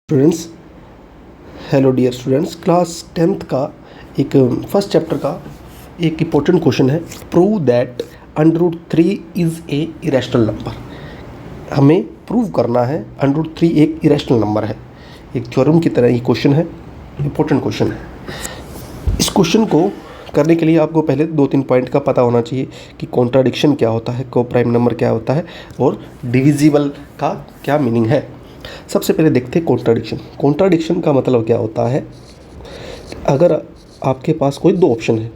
Students, hello dear students. Class 10th का एक first chapter का एक इम्पोर्टेंट क्वेश्चन है, prove that √3 is a irrational number. हमें प्रूव करना है √3 एक इरेशनल नंबर है। एक थ्योरम की तरह ये क्वेश्चन है, इम्पोर्टेंट क्वेश्चन है। इस क्वेश्चन को करने के लिए आपको पहले 2-3 पॉइंट का पता होना चाहिए कि कॉन्ट्राडिक्शन क्या होता है, को प्राइम नंबर क्या होता है और डिविजिबल का क्या मीनिंग है। सबसे पहले देखते हैं कॉन्ट्राडिक्शन। कॉन्ट्राडिक्शन का मतलब क्या होता है, अगर आपके पास कोई दो ऑप्शन है,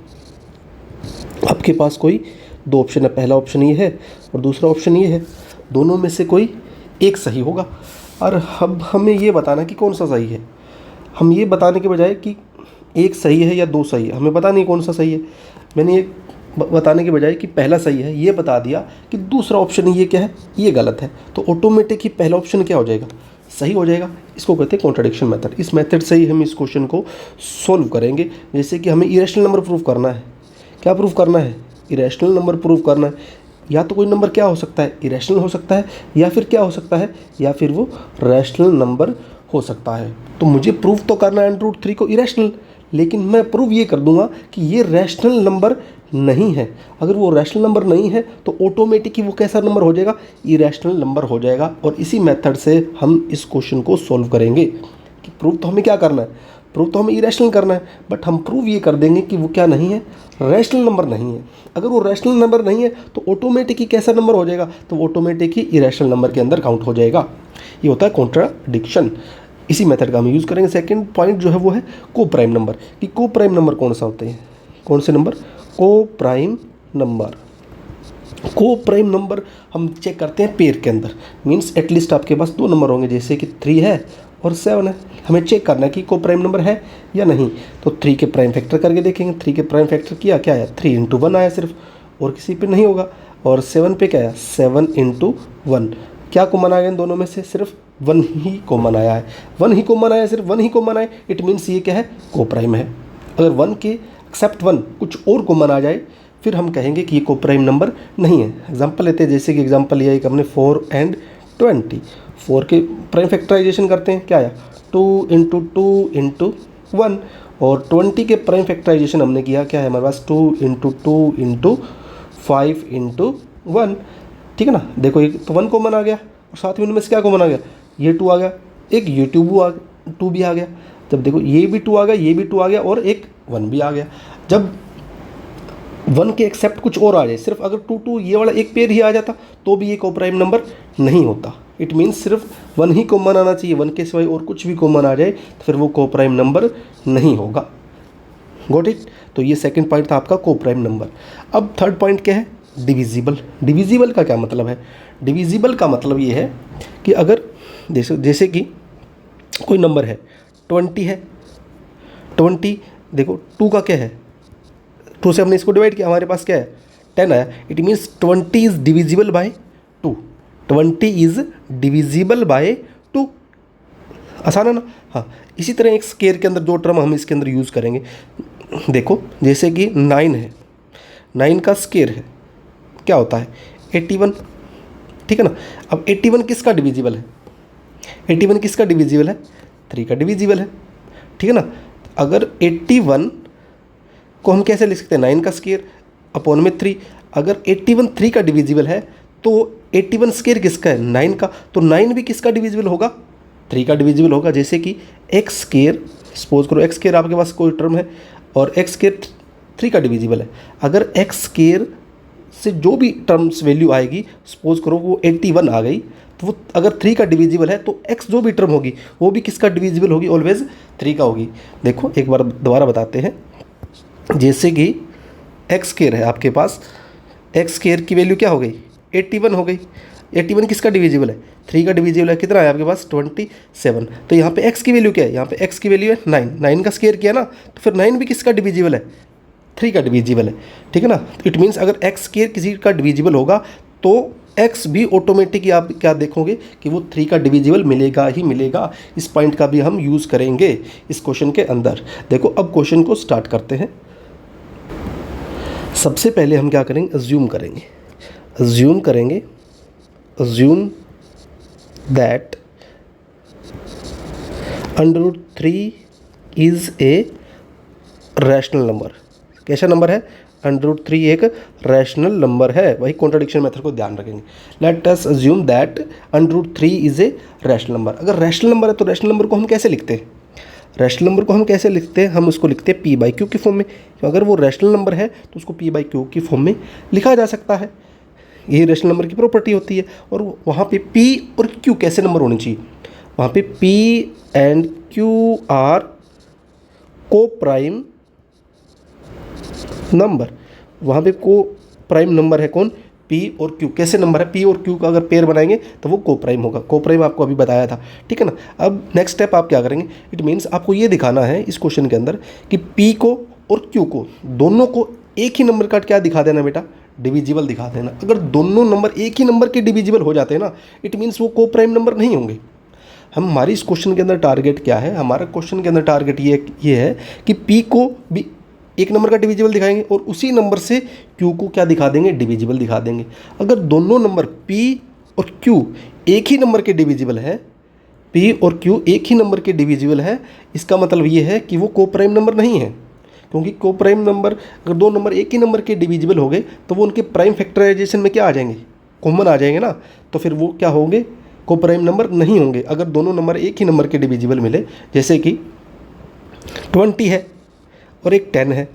पहला ऑप्शन ये है और दूसरा ऑप्शन ये है, दोनों में से कोई एक सही होगा और हमें ये बताना कि कौन सा सही है। हम ये बताने के बजाय कि एक सही है या दो सही है, हमें पता नहीं कौन सा सही है, मैंने ये बताने के बजाय कि पहला सही है ये बता दिया कि दूसरा ऑप्शन ये क्या है, ये गलत है, तो ऑटोमेटिक ही पहला ऑप्शन क्या हो जाएगा, सही हो जाएगा। इसको कहते हैं कॉन्ट्राडिक्शन मेथड। इस मेथड से ही हम इस क्वेश्चन को सॉल्व करेंगे। जैसे कि हमें इरेशनल नंबर प्रूव करना है। क्या प्रूव करना है? इरेशनल नंबर प्रूव करना है। या तो कोई नंबर क्या हो सकता है, इरेशनल हो सकता है, या फिर क्या हो सकता है, या फिर वो रैशनल नंबर हो सकता है। तो मुझे प्रूव तो करना है √3 को इरेशनल, लेकिन मैं प्रूव ये कर दूंगा कि ये रैशनल नंबर नहीं है। अगर वो रैशनल नंबर नहीं है तो ऑटोमेटिक ही वो कैसा नंबर हो जाएगा, इरेशनल नंबर हो जाएगा। और इसी मेथड से हम इस क्वेश्चन को सॉल्व करेंगे कि प्रूव तो हमें क्या करना है, प्रूव तो हमें इरेशनल करना है, बट हम प्रूव ये कर देंगे कि वो क्या नहीं है, रैशनल नंबर नहीं है। अगर वो रैशनल नंबर नहीं है तो ऑटोमेटिक ही कैसा नंबर हो जाएगा, तो ऑटोमेटिक ही इरेशनल नंबर के अंदर काउंट हो जाएगा। ये होता है कॉन्ट्राडिक्शन। इसी मेथड का हम यूज़ करेंगे। सेकंड पॉइंट जो है वो है को प्राइम नंबर, कि को प्राइम नंबर कौन सा होते हैं, कौन से नंबर, को प्राइम नंबर। को प्राइम नंबर हम चेक करते हैं पेयर के अंदर, मीन्स एटलीस्ट आपके पास दो नंबर होंगे, जैसे कि 3 है और 7 है। हमें चेक करना है कि को प्राइम नंबर है या नहीं। तो 3 के प्राइम फैक्टर करके देखेंगे। 3 के प्राइम फैक्टर किया, क्या आया, 3 × 1 आया सिर्फ, और किसी पे नहीं होगा। और 7 पे क्या आया, 7 × 1। क्या कॉमन आया इन दोनों में से, सिर्फ 1 ही कॉमन आया है। 1 ही कॉमन आया, सिर्फ 1 ही कॉमन आया, इट मीन्स ये क्या है, को प्राइम है। अगर 1 के एक्सेप्ट 1 कुछ और कॉमन आ जाए फिर हम कहेंगे कि ये को प्राइम नंबर नहीं है। एग्जांपल लेते हैं, जैसे कि एग्जांपल लिया एक हमने 4 और 20। 4 के प्राइम फैक्टराइजेशन करते हैं, क्या आया, 2 × 2 × 1। और 20 के प्राइम फैक्टराइजेशन हमने किया, क्या है हमारे पास, 2 × 2 × 5 × 1। ठीक है ना। देखो एक तो 1 कॉमन आ गया और साथ में इनमें से क्या कॉमन आ गया, ये 2 आ गया, एक ये 2 भी आ गया। जब देखो ये भी 2 आ गया, ये भी 2 आ गया और एक 1 भी आ गया। जब 1 के एक्सेप्ट कुछ और आ जाए, सिर्फ अगर 2 ये वाला एक पेयर ही आ जाता तो भी ये को प्राइम नंबर नहीं होता। इट मीन्स सिर्फ 1 ही कॉमन आना चाहिए, 1 के सिवाय और कुछ भी कॉमन आ जाए तो फिर वो को प्राइम नंबर नहीं होगा। Got it. तो ये सेकंड पॉइंट था आपका को प्राइम नंबर। अब थर्ड पॉइंट क्या है, डिविजिबल। डिविजिबल का क्या मतलब है? डिविजिबल का मतलब ये है कि अगर जैसे कि कोई नंबर है 20 है, 20 देखो 2 का क्या है, 2 से हमने इसको डिवाइड किया, हमारे पास क्या है, 10 आया। It means 20 is divisible by 2। 20 is divisible by 2। आसान है ना। हाँ, इसी तरह एक स्केयर के अंदर जो टर्म हम इसके अंदर यूज़ करेंगे, देखो जैसे कि 9 है, 9 का स्केयर है, क्या होता है, 81। ठीक है ना। अब 81 किसका डिविजिबल है, 81 किसका डिविजिबल है, 3 का डिविजिबल है। ठीक है ना। अगर 81 को हम कैसे लिख सकते हैं, 9 का स्केयर अपॉन में 3। अगर 81 3 का डिविजिबल है तो 81 स्केयर किसका है, 9 का, तो 9 भी किसका डिविजिबल होगा, 3 का डिविजिबल होगा। जैसे कि एक्स स्केयर, सपोज करो एक्स स्केयर आपके पास कोई टर्म है और एक्स स्केयर 3 का डिविजिबल है। अगर एक्स स्केयर से जो भी टर्म्स वैल्यू आएगी, सपोज करो वो 81 आ गई, तो वो अगर 3 का डिविजिबल है तो एक्स जो भी टर्म होगी वो भी किसका डिविजिबल होगी, ऑलवेज 3 का होगी। देखो एक बार दोबारा बताते हैं। जैसे कि एक्स स्केयर है आपके पास, एक्स स्केयर की वैल्यू क्या हो गई, 81 हो गई। 81 किसका डिविजिबल है, 3 का डिविजिबल है, कितना है आपके पास, 27। तो यहाँ पे x की वैल्यू क्या है, यहाँ पे x की वैल्यू है 9। 9 का स्केयर किया ना, तो फिर 9 भी किसका डिविजिबल है, 3 का डिविजिबल है। ठीक है ना। इट मीन्स अगर x स्केयर किसी का डिविजिबल होगा तो x भी ऑटोमेटिक आप क्या देखोगे कि वो 3 का डिविजिबल मिलेगा ही मिलेगा। इस पॉइंट का भी हम यूज़ करेंगे इस क्वेश्चन के अंदर। देखो अब क्वेश्चन को स्टार्ट करते हैं। सबसे पहले हम क्या करेंगे, अज्यूम करेंगे, assume that under root 3 is a rational number. कैसा नंबर है? अंडर रूट 3 एक रैशनल नंबर है। वही कॉन्ट्राडिक्शन मेथड को ध्यान रखेंगे। Let us assume that under root 3 is a rational number. अगर रैशनल नंबर है तो रैशनल नंबर को हम कैसे लिखते हैं? रैशनल नंबर को हम कैसे लिखते हैं? हम उसको लिखते हैं पी बाई क्यू की फॉर्म में। तो अगर वो रैशनल नंबर है तो उसको पी बाई क्यू की फॉर्म में लिखा जा सकता है। यही रैशनल नंबर की प्रॉपर्टी होती है। और वहाँ पे पी और क्यू कैसे नंबर होने चाहिए? वहाँ पे पी एंड क्यू आर को प्राइम नंबर। वहाँ पे को प्राइम नंबर है कौन? पी और क्यू। कैसे नंबर है? पी और क्यू का अगर पेयर बनाएंगे तो वो को प्राइम होगा। को प्राइम आपको अभी बताया था, ठीक है ना। अब नेक्स्ट स्टेप आप क्या करेंगे? इट मीन्स आपको ये दिखाना है इस क्वेश्चन के अंदर कि पी को और क्यू को दोनों को एक ही नंबर का क्या दिखा देना बेटा? डिविजिबल दिखा देना। अगर दोनों नंबर एक ही नंबर के डिविजिबल हो जाते हैं ना, इट मीन्स वो को प्राइम नंबर नहीं होंगे। हमारी इस क्वेश्चन के अंदर टारगेट क्या है? हमारा क्वेश्चन के अंदर टारगेट ये है कि पी को भी एक नंबर का डिविजिबल दिखाएंगे और उसी नंबर से क्यू को क्या दिखा देंगे? डिविजिबल दिखा देंगे। अगर दोनों नंबर पी और क्यू एक ही नंबर के डिविजिबल है, पी और क्यू एक ही नंबर के डिविजिबल है, इसका मतलब ये है कि वो को प्राइम नंबर नहीं है। क्योंकि को प्राइम नंबर, अगर दो नंबर एक ही नंबर के डिविजिबल हो गए तो वो उनके प्राइम फैक्टराइजेशन में क्या आ जाएंगे? कॉमन आ जाएंगे ना। तो फिर वो क्या होंगे? को प्राइम नंबर नहीं होंगे। अगर दोनों नंबर एक ही नंबर के डिविजिबल मिले, जैसे कि 20 है और एक 10 है,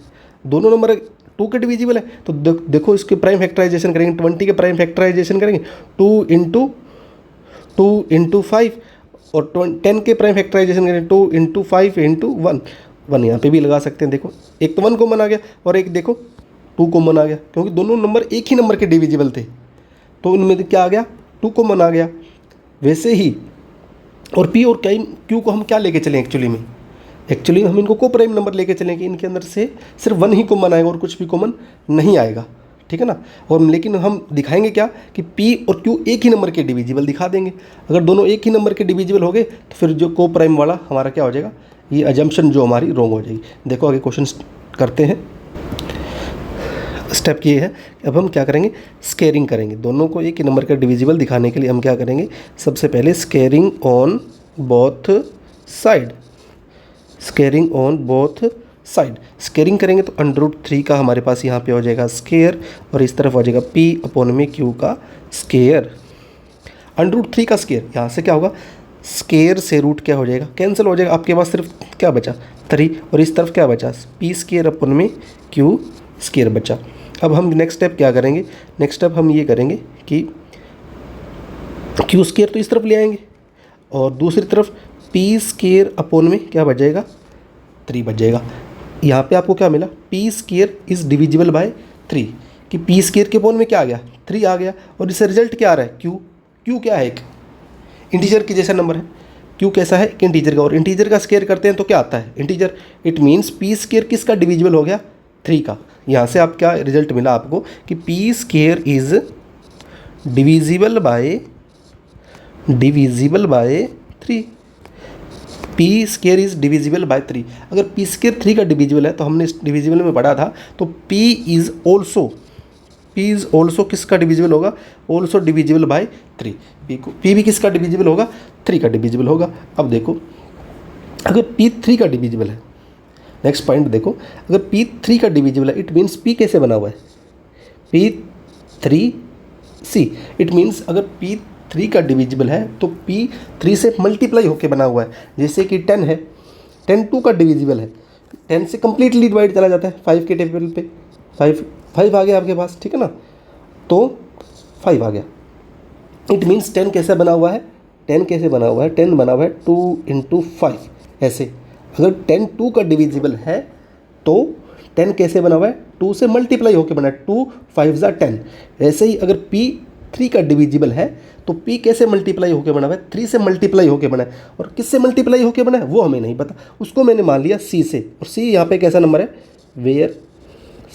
दोनों नंबर 2 के डिविजिबल है, तो देखो इसके प्राइम फैक्टराइजेशन करेंगे। 20 के प्राइम फैक्टराइजेशन करेंगे 2 इंटू 5 और 10 के प्राइम फैक्टराइजेशन करेंगे 2 इंटू 5 इंटू 1। 1 यहाँ पे भी लगा सकते हैं। देखो एक तो 1 कॉमन आ गया और एक देखो 2 कॉमन आ गया, क्योंकि दोनों नंबर एक ही नंबर के डिविजिबल थे तो उनमें क्या आ गया? 2 कॉमन आ गया। वैसे ही और पी और क्यू को हम क्या लेके चलें? एक्चुअली हम इनको को प्राइम नंबर लेके चलेंगे। इनके अंदर से सिर्फ 1 ही कॉमन आएगा और कुछ भी कॉमन नहीं आएगा, ठीक है ना। और लेकिन हम दिखाएंगे क्या कि पी और क्यू एक ही नंबर के डिविजिबल दिखा देंगे। अगर दोनों एक ही नंबर के डिविजिबल हो गए तो फिर जो को प्राइम वाला हमारा क्या हो जाएगा? ये अजम्पशन जो हमारी रॉन्ग हो जाएगी। देखो आगे क्वेश्चन करते हैं। स्टेप ये है कि अब हम क्या करेंगे? स्केयरिंग करेंगे। दोनों को एक ही नंबर का डिविजिबल दिखाने के लिए हम क्या करेंगे? सबसे पहले squaring on both side. Squaring on both side. Squaring करेंगे तो अंडर रूट 3 का हमारे पास यहाँ पे हो जाएगा स्केयर और इस तरफ हो जाएगा पी अपॉन में क्यू का स्केयर। अंडर रूट 3 का स्केयर, यहाँ से क्या होगा? स्केयर से रूट क्या हो जाएगा? कैंसिल हो जाएगा। आपके पास सिर्फ क्या बचा? 3 और इस तरफ क्या बचा? पी स्केयर अपॉन में क्यू स्केयर बचा। अब हम नेक्स्ट स्टेप क्या करेंगे? नेक्स्ट स्टेप हम ये करेंगे कि क्यू स्केयर तो इस तरफ ले आएंगे और दूसरी तरफ पी स्केयर अपॉन में क्या बच जाएगा? 3 बच जाएगा। यहाँ पे आपको क्या मिला? P square is divisible by 3 कि पी स्केयर के अपॉन में क्या आ गया? 3 आ गया। और इससे रिजल्ट क्या आ रहा है? क्यू क्या है? एक इंटीजर की जैसा नंबर है। क्यू कैसा है? एक इंटीजर का। और इंटीजर का स्केयर करते हैं तो क्या आता है? Integer. It means P square किसका डिविजिबल हो गया? 3 का। यहाँ से आप क्या रिजल्ट मिला आपको कि P square is divisible by 3। P square is divisible by 3। अगर पी स्केयर 3 का डिविजिबल है तो हमने इस डिविजिबल में पढ़ा था, तो पी इज़ ऑल्सो किसका डिविजिबल होगा? Also divisible by 3। पी भी किसका डिविजिबल होगा? 3 का डिविजिबल होगा। अब देखो अगर पी 3 का डिविजिबल है, नेक्स्ट पॉइंट देखो, अगर पी 3 का डिविजिबल है, इट मीन्स पी कैसे बना हुआ है? P3C। इट मीन्स अगर P3 का डिविजिबल है तो P3 से मल्टीप्लाई होके बना हुआ है। जैसे कि 10 है, 10 2 का डिविजिबल है, 10 से कम्प्लीटली डिवाइड चला जाता है 5 के टेबल पे। 5 आ गया आपके पास, ठीक है ना। तो 5 आ गया। इट मीन्स 10 कैसे बना हुआ है? 10 बना हुआ है 2 इंटू 5 ऐसे। अगर 10 2 का डिविजिबल है तो 10 कैसे बना हुआ है? 2 से मल्टीप्लाई होकर बना है, 2 5 10। ऐसे ही अगर P3 का डिविजिबल है तो P कैसे मल्टीप्लाई होकर बना हुआ है? 3 से मल्टीप्लाई होकर बना है। और किससे मल्टीप्लाई होकर बना है वो हमें नहीं पता, उसको मैंने मान लिया C से। और C यहाँ पे कैसा नंबर है? Where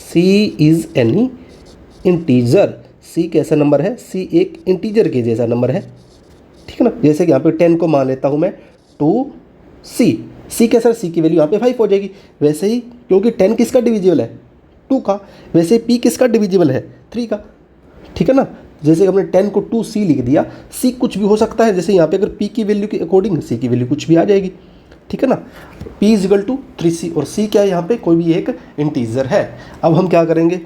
C is any integer. C कैसा नंबर है? C एक इंटीजर के जैसा नंबर है, ठीक है ना। जैसे कि यहाँ पे 10 को मान लेता हूँ मैं 2C। C कैसा? C की वैल्यू यहाँ पे 5 हो जाएगी। वैसे ही क्योंकि 10 किसका डिविजिबल है? 2 का। वैसे ही P किसका डिविजिबल है? 3 का, ठीक है ना। जैसे हमने 10 को 2C लिख दिया, C कुछ भी हो सकता है। जैसे यहाँ पे अगर P की वैल्यू के अकॉर्डिंग C की वैल्यू कुछ भी आ जाएगी, ठीक है ना। p इजिकल टू 3c, और c क्या है यहाँ पे, कोई भी एक इंटीजर है। अब हम क्या करेंगे,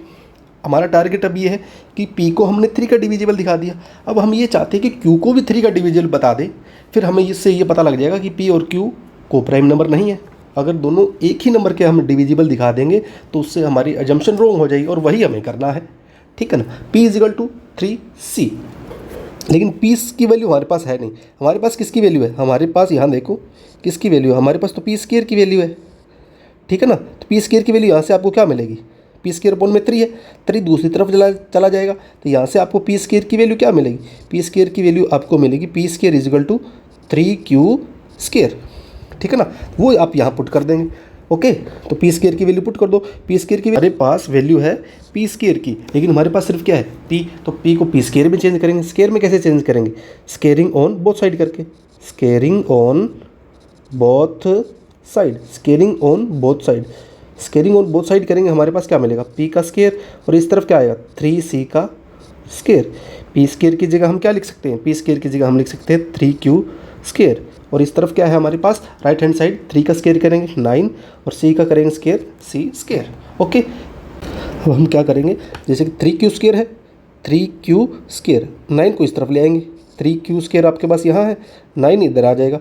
हमारा टारगेट अब ये है कि p को हमने 3 का डिविजिबल दिखा दिया, अब हम ये चाहते हैं कि q को भी 3 का डिविजिबल बता दें। फिर हमें इससे ये पता लग जाएगा कि p और q को प्राइम नंबर नहीं है। अगर दोनों एक ही नंबर के हम डिविजिबल दिखा देंगे तो उससे हमारी अजम्पशन रॉन्ग हो जाएगी, और वही हमें करना है, ठीक है ना। p इजिकल टू 3c, लेकिन p की वैल्यू हमारे पास है नहीं, हमारे पास किसकी वैल्यू है, हमारे पास यहाँ देखो किसकी वैल्यू है, हमारे पास तो p स्क्वायर की वैल्यू है, ठीक है ना। तो p स्क्वायर की वैल्यू यहाँ से आपको क्या मिलेगी, p स्क्वायर अपॉन में 3 है, 3 दूसरी तरफ चला जाएगा, तो यहाँ से आपको p स्क्वायर की वैल्यू क्या मिलेगी, p स्क्वायर की वैल्यू आपको मिलेगी p square equal to 3q square, ठीक है ना। वो आप यहाँ पुट कर देंगे, ओके। तो p स्क्वायर की वैल्यू पुट कर दो, p स्क्वायर की हमारे पास वैल्यू है p स्क्वायर की, लेकिन हमारे पास सिर्फ क्या है p, तो p को p स्क्वायर में चेंज करेंगे। स्क्वायर में कैसे चेंज करेंगे, स्क्वेयरिंग ऑन बोथ साइड करके, squaring on both side, squaring on both side, squaring on both side करेंगे, हमारे पास क्या मिलेगा, p का स्क्वायर, और इस तरफ क्या आएगा 3c का स्क्वायर। p स्क्वायर की जगह हम क्या लिख सकते हैं, p स्क्वायर की जगह हम लिख सकते हैं 3q स्क्वायर, और इस तरफ क्या है हमारे पास, राइट हैंड साइड 3 का स्क्वायर करेंगे 9, और c का करेंगे स्क्वायर c स्क्वायर, ओके। अब हम क्या करेंगे, जैसे कि 3q स्क्वायर है, 3q स्क्वायर, 9 को इस तरफ ले आएंगे, 3q स्क्वायर आपके पास यहाँ है, 9 इधर आ जाएगा,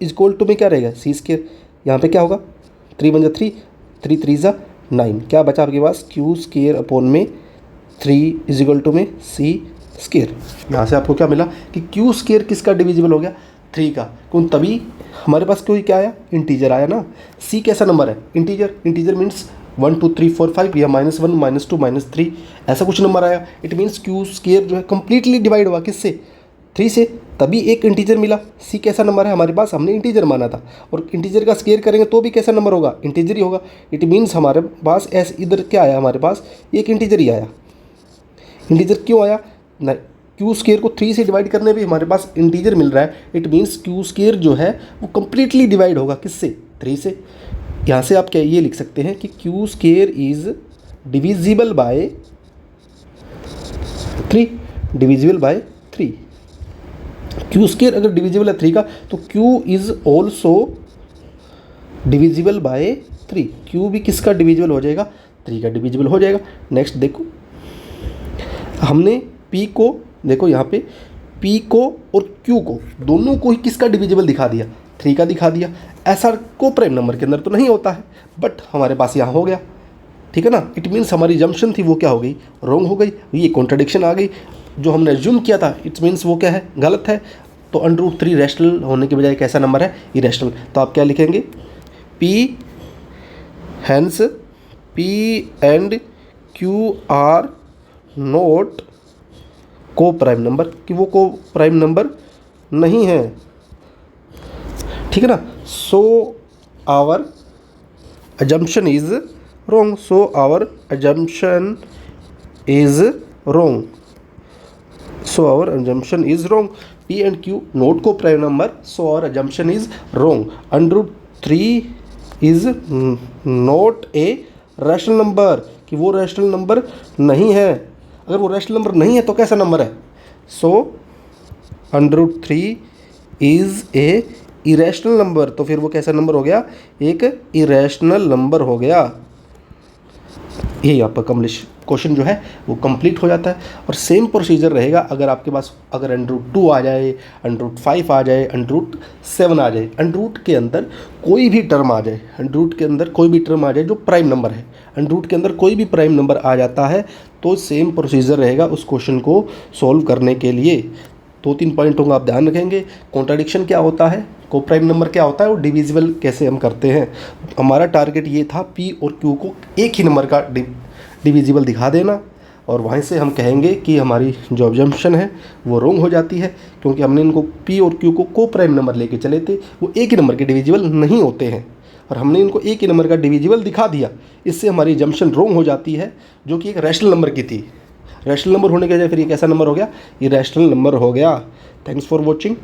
इक्वल टू में क्या रहेगा c स्क्वायर, यहाँ पे क्या होगा 3 × 3, 3 3 × 9, क्या बचा आपके पास q स्क्वायर अपॉन में 3 इजिकल टू में c स्क्वायर। यहाँ से आपको क्या मिला कि q स्क्वायर किसका डिविजिबल हो गया, 3 का, क्यों, तभी हमारे पास कोई क्या आया, इंटीजर आया ना। c कैसा नंबर है, इंटीजर, इंटीजर मीन्स 1 2 3 4 5 या -1 -2 -3 ऐसा कुछ नंबर आया, इट मीन्स q स्क्वायर जो है कम्प्लीटली डिवाइड हुआ किससे, 3 से, तभी एक इंटीजर मिला। c कैसा नंबर है हमारे पास, हमने इंटीजर माना था, और इंटीजर का स्क्वायर करेंगे तो भी कैसा नंबर होगा, इंटीजर ही होगा। इट मीन्स हमारे पास ऐसे इधर क्या आया, हमारे पास एक इंटीजर ही आया। इंटीजर क्यों आया, नहीं, क्यू स्क्वायर को 3 से डिवाइड करने पे हमारे पास इंटीजर मिल रहा है, इट मीन्स क्यू स्क्वायर जो है वो कम्प्लीटली डिवाइड होगा किससे, 3 से। यहाँ से आप क्या ये लिख सकते हैं कि Q square is divisible by 3, divisible by 3। Q square अगर डिविजिबल है 3 का, तो Q is also divisible by 3, Q भी किसका डिविजिबल हो जाएगा, 3 का डिविजिबल हो जाएगा। नेक्स्ट देखो, हमने p को, देखो यहाँ पे p को और q को दोनों को ही किसका डिविजिबल दिखा दिया, 3 का दिखा दिया। ऐसा को प्राइम नंबर के अंदर तो नहीं होता है, बट हमारे पास यहाँ हो गया, ठीक है ना। इट मीन्स हमारी जम्पशन थी वो क्या हो गई, रॉन्ग हो गई, ये कॉन्ट्रडिक्शन आ गई। जो हमने एज्यूम किया था इट मीन्स वो क्या है, गलत है। तो √3 रैशनल होने के बजाय कैसा नंबर है, इरेशनल। तो आप क्या लिखेंगे, p hence p and q are not को प्राइम नंबर, कि वो को प्राइम नंबर नहीं है, ठीक है ना। So our assumption is wrong, so our assumption is wrong, so our assumption is wrong. p and q not को prime number, so our assumption is wrong. √3 is not a rational number, कि वो rational number नहीं है। अगर वो rational number नहीं है तो कैसा नंबर है, सो √3 इज़ ए इरेशनल नंबर, तो फिर वो कैसा नंबर हो गया, एक इरेशनल नंबर हो गया। यही आपका क्वेश्चन जो है वो कंप्लीट हो जाता है। और सेम प्रोसीजर रहेगा अगर आपके पास अगर √2 आ जाए, √5 आ जाए, √7 आ जाए, √रूट के अंदर कोई भी टर्म आ जाए, √रूट के अंदर कोई भी टर्म आ जाए जो प्राइम नंबर है, √रूट के अंदर कोई भी प्राइम नंबर आ जाता है, तो सेम प्रोसीजर रहेगा उस क्वेश्चन को सॉल्व करने के लिए। 2-3 पॉइंट होंगे, आप ध्यान रखेंगे। कॉन्ट्राडिक्शन क्या होता है, को प्राइम नंबर क्या होता है, और डिविजिबल कैसे हम करते हैं। हमारा टारगेट ये था p और q को एक ही नंबर का डिविजिबल दिखा देना, और वहीं से हम कहेंगे कि हमारी जो अजम्पशन है वो रॉन्ग हो जाती है, क्योंकि हमने इनको p और q को प्राइम नंबर लेके चले थे, वो एक ही नंबर के डिविजिबल नहीं होते हैं, और हमने इनको एक ही नंबर का डिविजिबल दिखा दिया। इससे हमारी अजम्पशन रॉन्ग हो जाती है, जो कि एक रैशनल नंबर की थी। रैशनल नंबर होने के वजह फिर ये कैसा नंबर हो गया, ये रैशनल नंबर हो गया। Thanks for watching.